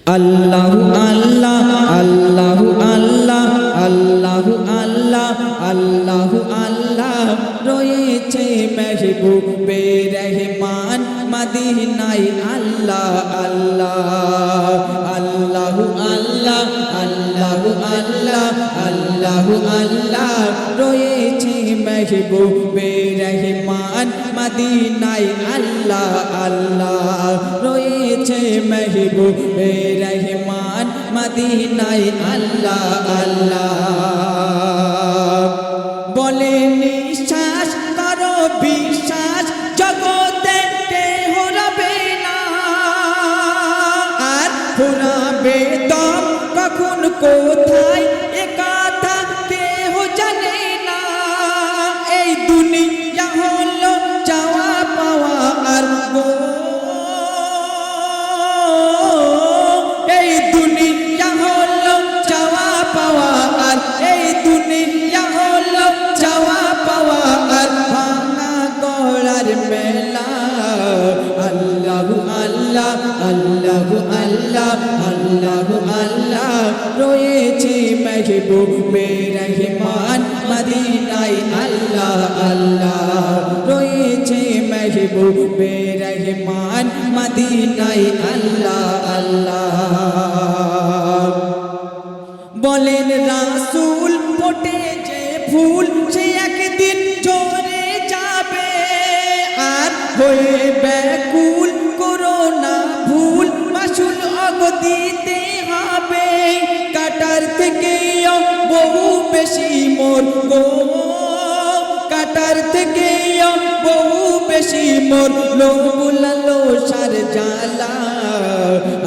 আল্লাহু আল্লাহ আল্লাহু আল্লাহ আল্লাহু আল্লাহ আল্লাহু আল্লাহ রয়েছে মেহবুবে রহমান মদিনায় আল্লাহ আল্লাহ আল্লাহু আল্লাহ আল্লাহু আল্লাহ আল্লাহু আল্লাহ রয়েছে মেহবুবে রহমান মদিনায় আল্লাহ আল্লাহ রয়েছে মেহবুবে রহমান মদিনায় আল্লাহ আল্লাহ বলে নিঃশ্বাস করো বিশ্বাস জগতে কেহ রবে না আর ফুরাবে দম কখন কোথায় এ কথা কেহ জানে না এই দুনিয়া হলো চাওয়া পাওয়া আর গো এই দুনিয়া হলো চাওয়া পাওয়া আর এই দুনিয়া হলো চাওয়া পাওয়া আর ভাঙা গড়ার মেলা আল্লাহু আল্লাহ আল্লাহু আল্লাহ আল্লাহু আল্লাহ রয়েছে মেহবুবে রহমান মদিনায় আল্লাহ আল্লাহ রয়েছে মেহবুবে রহমান মদিনায় আল্লাহ আল্লাহ বলেন রাসূল ফোটে যে ফুল সে একদিন ঝরে যাবে আর হয়ে ব্যাকুল করো না ভুল মাসুল দিতে হবে কাটার থেকেও বহু বেশি মোর গো কাটার থেকেও বহু বেশি মোর লোগুলালো সার জালা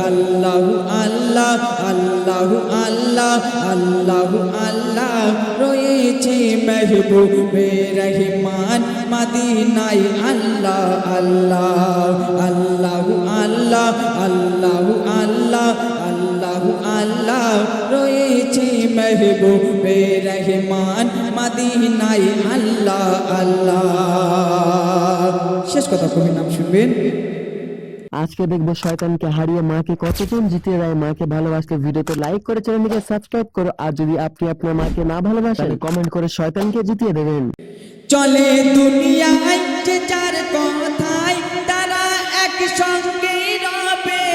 আল্লাহু আল্লাহ আল্লাহু আল্লাহ আল্লাহু আল্লাহ রয়েছে মেহবুবে রহমান মদিনায় আল্লাহ আল্লাহ আল্লাহু আল্লাহ আল্লাহু আল্লাহ আল্লাহু আল্লাহ রয়েছে মেহবুবে রহমান মদিনায় আল্লাহ আল্লাহ শেষ কথা কবির নাম শুনবেন আজকে দেখবো শয়তানকে হারিয়ে মাকে কতজন জিতিয়ে দেয়। মাকে ভালোবাসলে ভিডিওতে লাইক করে চ্যানেলটিকে সাবস্ক্রাইব করো, আর যদি আপনি আপনার মাকে না ভালোবাসেন কমেন্ট করে শয়তানকে জিতিয়ে দেবেন। চলে দুনিয়ায় যে যার কথায় তারা একসঙ্গে রবে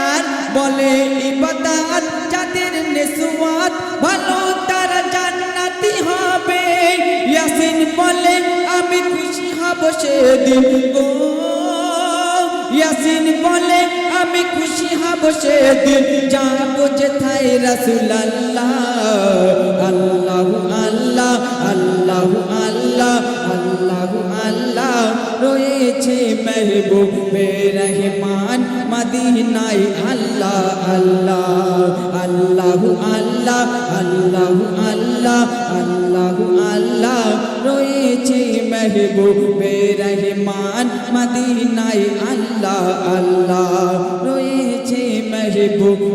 আর বলে ইবাদত যাদের নেসওয়াত ভালো তারা জান্নাতি হবে। ইয়াসিন বলে আমি খুশি হব সেদিন গো ইয়াসিন বলে আমি খুশি হব সেদিন যাব যেথায় রাসূলুল্লাহ আল্লাহু আল্লাহ আল্লাহু আল্লাহ আল্লাহু আল্লাহ রয়েছে মেহবুবে রহমান মদিনায় আল্লাহ আল্লাহ আল্লাহু আল্লাহ আল্লাহু আল্লাহ আল্লাহু আল্লাহ রয়েছে মেহবুবে রহমান মদিনায় আল্লাহ আল্লাহ রয়েছে মেহবুবে